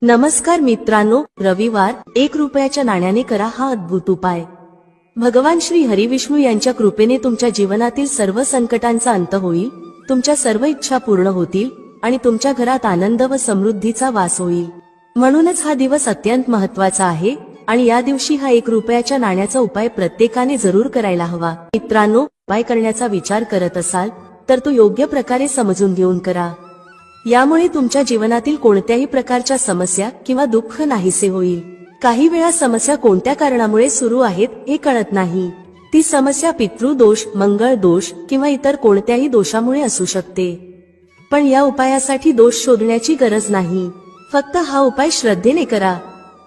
नमस्कार मित्रांनो, रविवार 1 रुपयाच्या नाण्याने करा हा अद्भुत उपाय। भगवान श्री हरिविष्णू यांच्या कृपेने तुमच्या जीवनातील सर्व संकटांचा अंत होईल, तुमच्या सर्व इच्छा पूर्ण होतील आणि तुमच्या घरात आनंद व समृद्धीचा वास होईल। म्हणूनच हा दिवस अत्यंत महत्त्वाचा आहे आणि या दिवशी हा 1 रुपयाच्या नाण्याचा उपाय प्रत्येकाने जरूर करायला हवा। मित्रांनो, उपाय करण्याचा विचार करत असाल तर तो योग्य प्रकारे समजून घेऊन करा। यामुळे तुमच्या जीवनातील कोणत्याही प्रकारच्या समस्या किंवा दुःख नाहीसे होईल। काही वेळा समस्या कोणत्या कारणामुळे सुरू आहेत हे कळत नाही। ती समस्या पितृदोष, मंगळ दोष किंवा इतर कोणत्याही दोषामुळे असू शकते। पण या उपायासाठी दोष शोधण्याची गरज नाही, फक्त हा उपाय श्रद्धेने करा।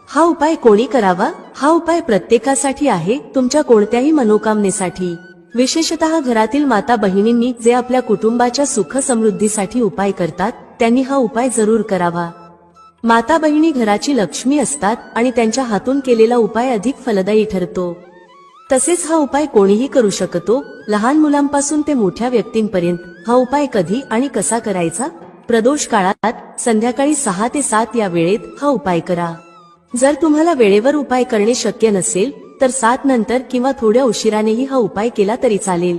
हा उपाय कोणी करावा? हा उपाय प्रत्येकासाठी आहे, तुमच्या कोणत्याही मनोकामनेसाठी। विशेषतः घरातील माता बहिणींनी जे आपल्या कुटुंबाच्या सुख समृद्धीसाठी उपाय करतात त्यांनी हा उपाय जरूर करावा। माता बहिणी घराची लक्ष्मी असतात आणि त्यांच्या हातून केलेला उपाय अधिक फलदायी ठरतो। तसेच हा उपाय कोणीही करू शकतो, लहान मुलांपासून ते मोठ्या व्यक्तींपर्यंत। हा उपाय कधी आणि कसा करायचा? प्रदोष काळात संध्याकाळी 6 ते 7 या वेळेत हा उपाय करा। जर तुम्हाला वेळेवर उपाय करणे शक्य नसेल तर 7 नंतर किंवा थोड्या उशिरानेही हा उपाय केला तरी चालेल।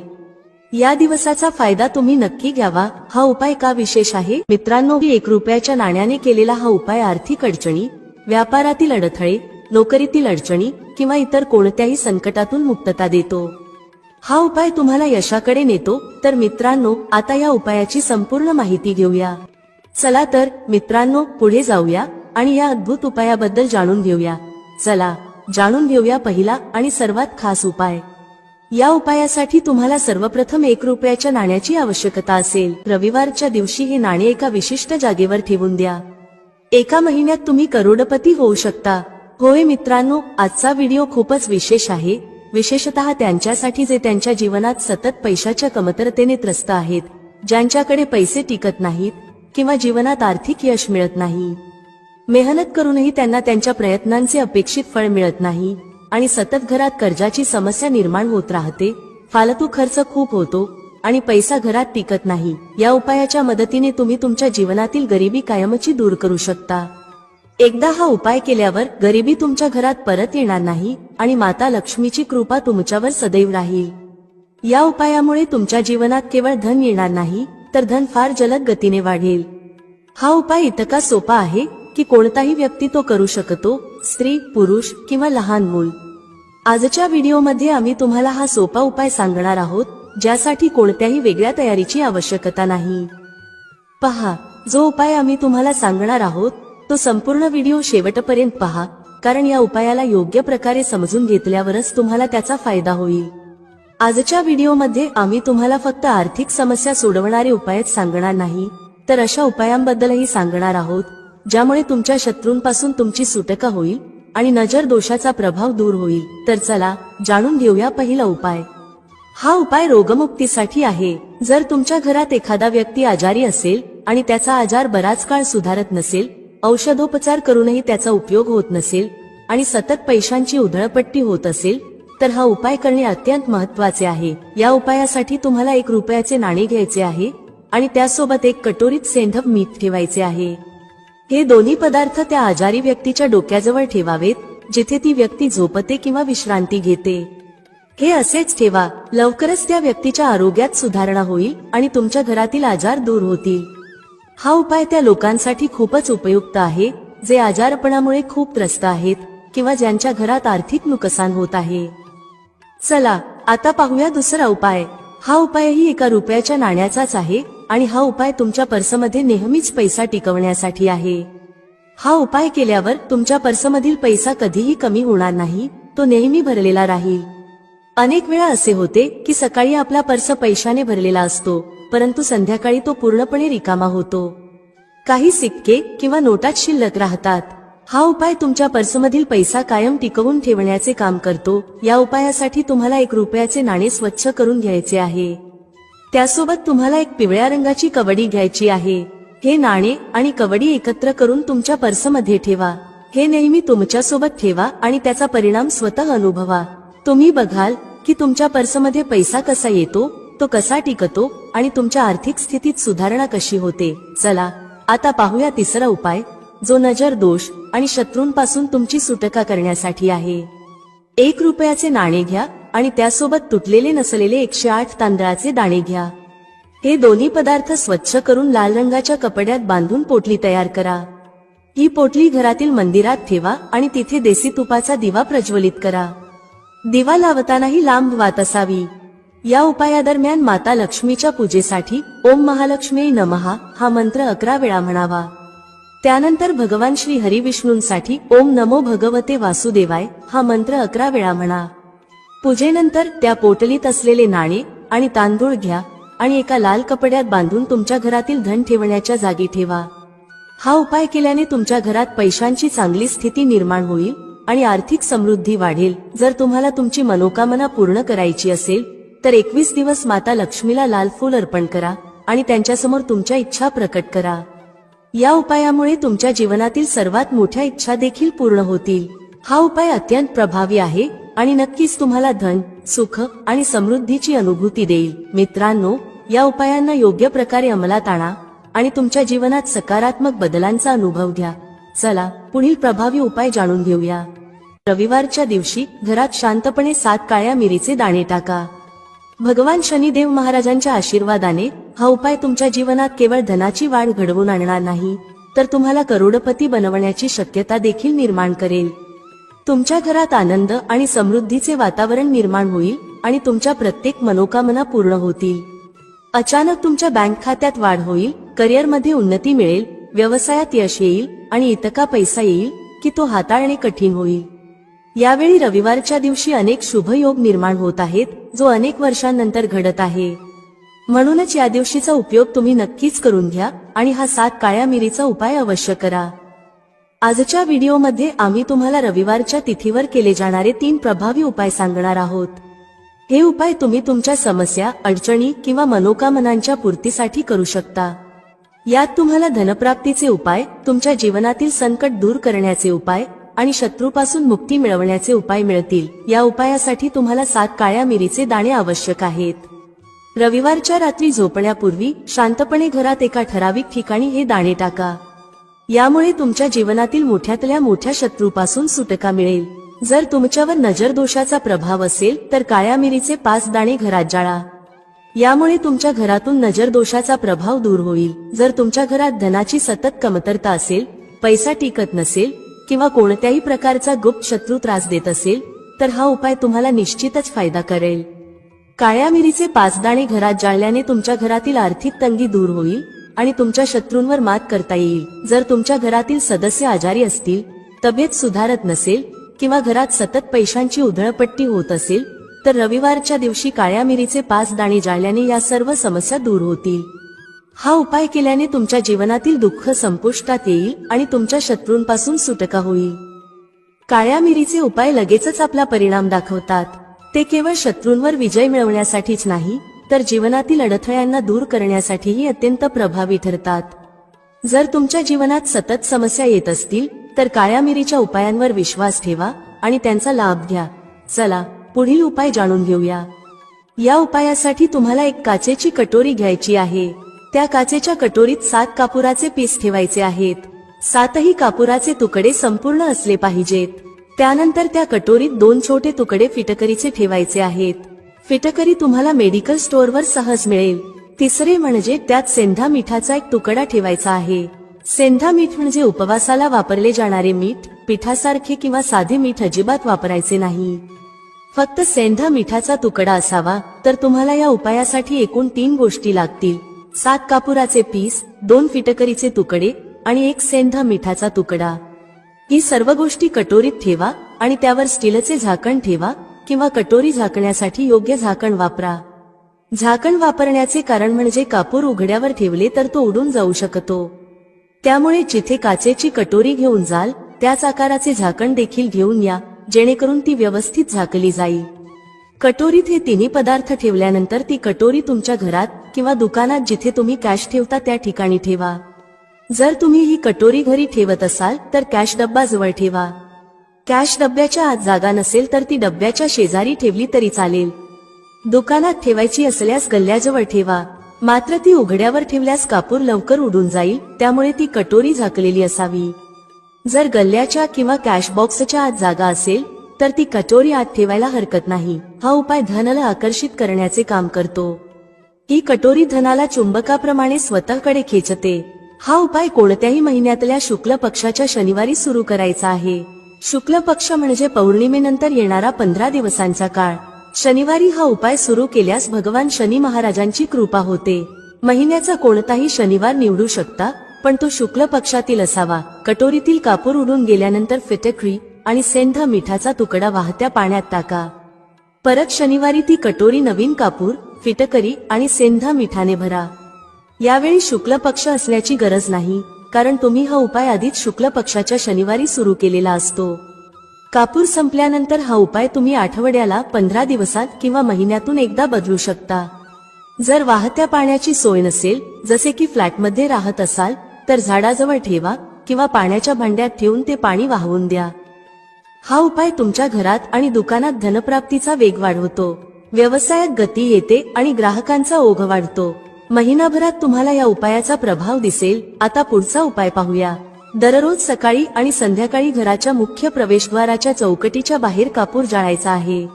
या दिवसाचा फायदा तुम्ही नक्की घ्यावा। हा उपाय का विशेष आहे? मित्रांनो, 1 रुपयाच्या नाण्याने केलेला हा उपाय आर्थिक अडचणी, व्यापारातील अडथळे, नोकरीतील अडचणी किंवा इतर कोणत्याही संकटातून मुक्तता देतो। हा उपाय तुम्हाला यशाकडे नेतो। तर मित्रांनो, आता या उपायाची संपूर्ण माहिती घेऊया। चला तर मित्रांनो, पुढे जाऊया आणि या अद्भुत उपायाबद्दल जाणून घेऊया। चला जाणून घेऊया पहिला आणि सर्वात खास उपाय। या उपायासाठी तुम्हाला सर्वप्रथम 1 रुपयाच्या नाण्याची आवश्यकता असेल। रविवारच्या दिवशी हे नाणे एका विशिष्ट जागेवर ठेवून द्या। एका महिन्यात तुम्ही करोडपती होऊ शकता। होय मित्रांनो, आजचा व्हिडिओ खूपच विशेष आहे, विशेषतः त्यांच्यासाठी जे त्यांच्या जीवनात सतत पैशाच्या कमतरतेने त्रस्त आहेत, ज्यांच्याकडे पैसे टिकत नाहीत किंवा जीवनात आर्थिक यश मिळत नाही। मेहनत करूनही त्यांना त्यांच्या प्रयत्नांचे अपेक्षित फळ मिळत नाही आणि सतत घरात कर्जाची समस्या निर्माण होत राहते, फालतू खर्च खूप होतो आणि पैसा घरात टिकत नाही। या उपायाच्या मदतीने तुम्ही तुमच्या जीवनातील गरिबी कायमची दूर करू शकता। एकदा हा उपाय केल्यावर गरिबी तुमच्या घरात परत येणार नाही आणि माता लक्ष्मीची कृपा तुमच्यावर सदैव राहील। या उपायामुळे तुमच्या जीवनात केवळ धन येणार नाही तर धन फार जलद गतीने वाढेल। हा उपाय इतका सोपा आहे की कोणताही व्यक्ती तो करू शकतो, स्त्री, पुरुष किंवा लहान मूल। आजच्या व्हिडिओमध्ये आम्ही तुम्हाला हा सोपा उपाय सांगणार आहोत, ज्यासाठी कोणत्याही वेगळ्या तयारीची आवश्यकता नाही। पहा, जो उपाय आम्ही तुम्हाला सांगणार आहोत तो संपूर्ण व्हिडिओ शेवटपर्यंत पहा, कारण या उपायाला योग्य प्रकारे समजून घेतल्यावरच तुम्हाला त्याचा फायदा होईल। आजच्या व्हिडिओमध्ये आम्ही तुम्हाला फक्त आर्थिक समस्या सोडवणारे उपायच सांगणार नाही, तर अशा उपायांबद्दलही सांगणार आहोत ज्यामुळे तुमच्या शत्रूंपासून तुमची सुटका होईल आणि नजर दोषाचा प्रभाव दूर होईल। तर चला जाणून घेऊया पहिला उपाय। हा उपाय रोगमुक्तीसाठी आहे। जर तुमच्या घरात एखादा व्यक्ती आजारी असेल आणि त्याचा आजार बराच काळ सुधारत नसेल, औषधोपचार करूनही त्याचा उपयोग होत नसेल आणि सतत पैशांची उधळपट्टी होत असेल, तर हा उपाय करणे अत्यंत महत्त्वाचे आहे। या उपायासाठी तुम्हाला 1 रुपयाचे नाणे घ्यायचे आहे आणि त्यासोबत 1 कटोरीत सेंधव मीठ ठेवायचे आहे। हे दोन्ही पदार्थ त्या आजारी व्यक्तीच्या डोक्याजवळ ठेवावेत, जिथे ती व्यक्ती झोपते किंवा विश्रांती घेते। हे असेच ठेवा, लवकरच त्या व्यक्तीच्या आरोग्यात सुधारणा होईल आणि तुमच्या घरातील आजार दूर होतील। हा उपाय त्या लोकांसाठी खूपच उपयुक्त आहे जे आजारपणामुळे खूप त्रस्त आहेत किंवा ज्यांच्या घरात आर्थिक नुकसान होत आहे। चला आता पाहूया दुसरा उपाय। हा उपायही 1 रुपयाच्या नाण्याचाच आहे आणि हा उपाय तुमच्या पर्समध्ये नेहमीच पैसा टिकवण्यासाठी आहे। हा उपाय केल्यावर तुमच्या पर्समधील पैसा कधीही कमी होणार नाही, तो नेहमी भरलेला राहील। अनेक वेळा असे होते की सकाळी आपला पर्स पैशाने भरलेला असतो, परंतु संध्याकाळी तो पूर्णपणे रिकामा होतो। काही सिक्के किंवा नोटाच शिल्लक राहतात। हा उपाय तुमच्या पर्समधील पैसा कायम टिकवून ठेवण्याचे काम करतो। या उपायासाठी तुम्हाला 1 रुपयाचे नाणे स्वच्छ करून घ्यायचे आहे। त्यासोबत तुम्हाला 1 पिवळ्या रंगाची कवडी घ्यायची आहे। हे नाणे आणि कवडी एकत्र करून तुमच्या पर्समध्ये ठेवा। हे नेहमी तुमच्या सोबत ठेवा आणि त्याचा परिणाम स्वतः अनुभवा। तुम्ही बघाल की तुमच्या पर्समध्ये पैसा कसा येतो, तो कसा टिकतो आणि तुमच्या आर्थिक स्थितीत सुधारणा कशी होते। चला आता पाहूया तिसरा उपाय। जो नजर दोष आणि शत्रूंपासून तुमची सुटका करण्यासाठी आहे. 1 रुपयाचे नाणे घ्या आणि त्यासोबत तुटलेले नसलेले 108 तांदळाचे दाणे घ्या. हे दोन्ही पदार्थ स्वच्छ करून लाल रंगाच्या कपड्यात बांधून पोटली तयार करा. ही पोटली घरातील मंदिरात ठेवा आणि तिथे देसी तुपाचा दिवा प्रज्वलित करा. दिवा लावतानाही लांब वात असावी. या उपायादरम्यान माता लक्ष्मीच्या पूजेसाठी ओम महालक्ष्मी नमः हा मंत्र 11 वेळा म्हणावा. त्यानंतर भगवान श्री हरी विष्णूंसाठी ओम नमो भगवते वासुदेवाय हा मंत्र 11 वेळा म्हणा. पूजेनंतर त्या पोटलीत असलेले नाणे आणि तांदूळ घ्या आणि एका लाल कपड्यात बांधून तुमच्या घरातील धन ठेवण्याच्या जागी ठेवा. हा उपाय केल्याने तुमच्या घरात पैशांची चांगली स्थिती निर्माण होईल आणि आर्थिक समृद्धी वाढेल. जर तुम्हाला तुमची मनोकामना पूर्ण करायची असेल तर 21 दिवस माता लक्ष्मीला लाल फूल अर्पण करा आणि त्यांच्यासमोर तुमच्या इच्छा प्रकट करा. या उपायामुळे तुमच्या जीवनातील सर्वात मोठ्या इच्छा देखील पूर्ण होतील. हा उपाय अत्यंत प्रभावी आहे आणि नक्कीच तुम्हाला धन, सुख आणि समृद्धीची अनुभूती देईल. मित्रांनो, या उपायांना योग्य प्रकारे अंमलात आणा आणि तुमच्या जीवनात सकारात्मक बदलांचा अनुभव घ्या. चला पुढील प्रभावी उपाय जाणून घेऊया. रविवारच्या दिवशी घरात शांतपणे 7 काळ्या मिरीचे दाणे टाका. भगवान शनिदेव महाराजांच्या आशीर्वादाने हा उपाय तुमच्या जीवनात केवळ धनाची वाढ घडवून आणणार नाही, तर तुम्हाला करोडपती बनवण्याची शक्यता देखील निर्माण करेल. तुमच्या घरात आनंद आणि समृद्धीचे वातावरण निर्माण होईल आणि तुमच्या प्रत्येक मनोकामना पूर्ण होतील. अचानक तुमच्या बँक खात्यात वाढ होईल, करिअरमध्ये उन्नती मिळेल, व्यवसायात यश येईल आणि इतका पैसा येईल की तो हाताळणे कठीण होईल. यावेळी रविवारच्या दिवशी अनेक शुभ योग निर्माण होत आहेत, जो अनेक वर्षांनंतर घडत आहे. म्हणूनच या दिवशीचा उपयोग तुम्ही नक्कीच करून घ्या आणि हा 7 काळ्या मिरीचा उपाय अवश्य करा. आजच्या व्हिडिओमध्ये आम्ही तुम्हाला रविवारच्या तिथीवर केले जाणारे 3 प्रभावी उपाय सांगणार आहोत. हे उपाय तुम्ही तुमच्या समस्या, अडचणी किंवा मनोकामनांच्या पूर्तीसाठी करू शकता. यात तुम्हाला धनप्राप्तीचे उपाय, तुमच्या जीवनातील संकट दूर करण्याचे उपाय आणि शत्रूपासून मुक्ती मिळवण्याचे उपाय मिळतील. या उपायासाठी तुम्हाला 7 काळ्या मिरीचे दाणे आवश्यक आहेत. रविवारच्या रात्री झोपण्यापूर्वी शांतपणे घरात एका ठराविक ठिकाणी हे दाणे टाका. यामुळे तुमच्या जीवनातील मोठ्यातल्या मोठ्या शत्रूपासून सुटका मिळेल. जर तुमच्यावर नजर दोषाचा प्रभाव असेल तर काळ्या मिरीचे 5 दाणे घरात जाळा. यामुळे तुमच्या घरातून नजर दोषाचा प्रभाव दूर होईल. जर तुमच्या घरात धनाची सतत कमतरता असेल, पैसा टिकत नसेल किंवा कोणत्याही प्रकारचा गुप्त शत्रू त्रास देत असेल तर हा उपाय तुम्हाला निश्चितच फायदा करेल. काळ्या मिरीचे 5 दाणे घरात जाळल्याने तुमच्या घरातील आर्थिक तंगी दूर होईल आणि तुमच्या शत्रूंवर मात करता येईल. जर तुमच्या घरातील सदस्य आजारी असतील, तब्येत सुधारत नसेल किंवा घरात सतत पैशांची उधळपट्टी होत असेल तर रविवारच्या दिवशी काळ्या मिरीचे 5 दाणे जाळल्याने या सर्व समस्या दूर होतील. हा उपाय केल्याने तुमच्या जीवनातील दुःख संपुष्टात येईल आणि तुमच्या शत्रूंपासून सुटका होईल. काळ्या मिरीचे उपाय लगेचच आपला परिणाम दाखवतात. ते केवळ शत्रूंवर विजय मिळवण्यासाठीच नाही, तर जीवनातील अडथळ्यांना दूर करण्यासाठीही अत्यंत प्रभावी ठरतात. जर तुमच्या जीवनात सतत समस्या येत असतील तर काळ्या मिरीच्या उपायांवर विश्वास ठेवा आणि त्यांचा लाभ घ्या. चला पुढील उपाय जाणून घेऊया. या उपायासाठी तुम्हाला एक काचेची कटोरी घ्यायची आहे. त्या काचेच्या कटोरीत 7 कापुराचे पीस ठेवायचे आहेत. 7ही कापुराचे तुकडे संपूर्ण असले पाहिजेत. त्यानंतर त्या कटोरीत 2 छोटे तुकडे फिटकरीचे ठेवायचे आहेत. फिटकरी तुम्हाला मेडिकल स्टोअरवर सहज मिळेल. तिसरे म्हणजे त्यात सेंधा मिठाचा एक तुकडा ठेवायचा आहे. सेंधा मीठ म्हणजे उपवासाला वापरले जाणारे मीठ. पिठासारखे किंवा साधे मीठ अजिबात वापरायचे नाही. फक्त सेंधा मिठाचा तुकडा असावा. तर तुम्हाला या उपायासाठी एकूण 3 गोष्टी लागतील: 7 कापुराचे पीस, 2 फिटकरीचे तुकडे आणि 1 सेंधा मिठाचा तुकडा. ही सर्व गोष्टी कटोरीत ठेवा आणि त्यावर स्टीलचे झाकण ठेवा किंवा कटोरी झाकण्यासाठी योग्य झाकण वापरा. झाकण वापरण्याचे कारण म्हणजे कापूर उघड्यावर ठेवले तर तो उडून जाऊ शकतो. त्यामुळे जिथे काचेची कटोरी घेऊन जाल त्याच आकाराचे झाकण देखील घेऊन या, जेणेकरून ती व्यवस्थित झाकली जाईल. कटोरीत हे 3 पदार्थ ठेवल्यानंतर ती कटोरी तुमच्या घरात किंवा दुकानात जिथे तुम्ही कॅश ठेवता त्या ठिकाणी ठेवा. जर तुम्ही ही कटोरी घरी ठेवत असाल तर कॅश डब्बा जवळ ठेवा. कॅश डब्याच्या आत जागा नसेल तर ती डब्याच्या शेजारी ठेवली तरी चालेल. दुकानात ठेवायची असल्यास गल्ल्याजवळ ठेवा. मात्र ती उघड्यावर ठेवल्यास कापूर लवकर उडून जाईल, त्यामुळे ती कटोरी झाकलेली असावी. जर गल्ल्याच्या किंवा कॅश बॉक्सच्या आत जागा असेल तर ती कटोरी आत ठेवायला हरकत नाही. हा उपाय धनाला आकर्षित करण्याचे काम करतो. ही कटोरी धनाला चुंबकाप्रमाणे स्वतःकडे खेचते. हा उपाय कोणत्याही महिन्यातल्या शुक्ल पक्षाच्या शनिवारी सुरू करायचा आहे. शुक्ल पक्ष म्हणजे पौर्णिमेनंतर येणारा 15 दिवसांचा काळ. शनिवारी हा उपाय सुरू केल्यास भगवान शनी महाराजांची कृपा होते. महिन्याचा कोणताही शनिवार निवडू शकता, पण तो शुक्ल पक्षातील असावा. कटोरीतील कापूर उडून गेल्यानंतर फिटकरी आणि सेंध मिठाचा तुकडा वाहत्या पाण्यात टाका. परत शनिवारी ती कटोरी नवीन कापूर, फिटकरी आणि सेंध मिठाने भरा. यावेळी शुक्ल पक्ष असल्याची गरज नाही, कारण तुम्ही हा उपाय आधीच शुक्ल पक्षाच्या शनिवारी सुरू केलेला असतो. कापूर संपल्यानंतर हा उपाय तुम्ही आठवड्याला, 15 दिवसात किंवा महिन्यातून एकदा बदलू शकता. जर वाहत्या पाण्याची सोय नसेल, जसे की फ्लॅटमध्ये राहत असाल, तर झाडाजवळ ठेवा किंवा पाण्याच्या भांड्यात ठेवून ते पाणी वाहवून द्या. हा उपाय तुमच्या घरात आणि दुकानात धनप्राप्तीचा वेग वाढवतो. व्यवसायात गती येते आणि ग्राहकांचा ओघ वाढतो. महिनाभरात तुम्हाला या उपायाचा प्रभाव दिसेल. आता पुढचा उपाय पाहूया. दररोज सकाळी आणि संध्याकाळी घराच्या मुख्य प्रवेशद्वाराच्या चौकटीच्या बाहेर कापूर जाळायचा आहे.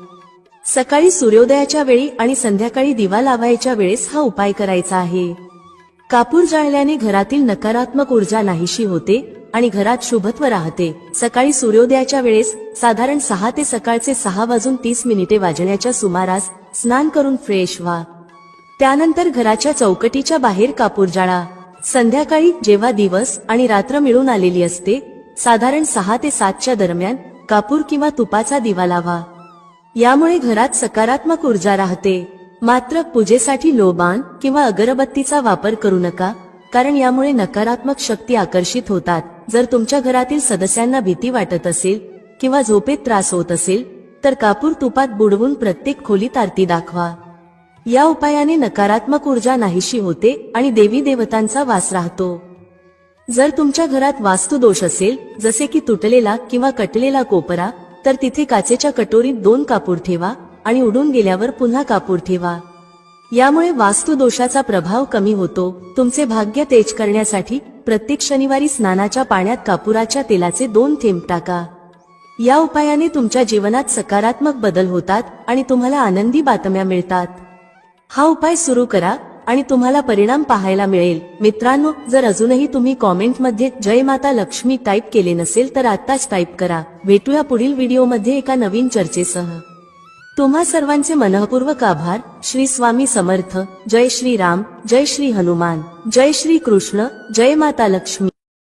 सकाळी सूर्योदयाच्या वेळी आणि संध्याकाळी दिवा लावायच्या वेळेस हा उपाय करायचा आहे. कापूर जाळल्याने घरातील नकारात्मक ऊर्जा नाहीशी होते आणि घरात शुभत्व राहते. सकाळी सूर्योदयाच्या वेळेस साधारण 6 ते सकाळचे 6:30 वाजण्याच्या सुमारास स्नान करून फ्रेश व्हा. त्यानंतर घराच्या चौकटीच्या बाहेर कापूर जाळा. संध्याकाळी जेव्हा दिवस आणि रात्र मिळून आलेली असते, साधारण 6 ते 7च्या दरम्यान कापूर किंवा तुपाचा दिवा लावा. यामुळे घरात सकारात्मक ऊर्जा राहते. मात्र पूजेसाठी लोबान किंवा अगरबत्तीचा वापर करू नका, कारण यामुळे नकारात्मक शक्ती आकर्षित होतात. जर तुमच्या घरातील सदस्यांना भीती वाटत असेल किंवा झोपेत त्रास होत असेल, तर कापूर तुपात बुडवून प्रत्येक खोलीत आरती दाखवा. या उपायाने नकारात्मक ऊर्जा नाहीशी होते आणि देवी देवतांचा वास राहतो. जर तुमच्या घरात वास्तुदोष असेल, जसे की तुटलेला किंवा कटलेला कोपरा, तर तिथे काचेच्या कटोरीत 2 कापूर ठेवा आणि उडून गेल्यावर पुन्हा कापूर ठेवा. यामुळे वास्तुदोषाचा प्रभाव कमी होतो. तुमचे भाग्य तेज करण्यासाठी प्रत्येक शनिवारी स्नानाच्या पाण्यात कापुराच्या तेलाचे 2 थेंब टाका. या उपायाने तुमच्या जीवनात सकारात्मक बदल होतात आणि तुम्हाला आनंदी बातम्या मिळतात. हा उपाय सुरू करा आणि तुम्हाला परिणाम पाहायला मिळेल. मित्रांनो, जर अजूनही तुम्ही कॉमेंटमध्ये जय माता लक्ष्मी टाईप केले नसेल तर आत्ताच टाईप करा. भेटूया पुढील व्हिडिओमध्ये एका नवीन चर्चेसह. तुम्हा सर्वांचे मनःपूर्वक आभार. श्री स्वामी समर्थ. जय श्री राम, जय श्री हनुमान, जय श्री कृष्ण, जय माता लक्ष्मी.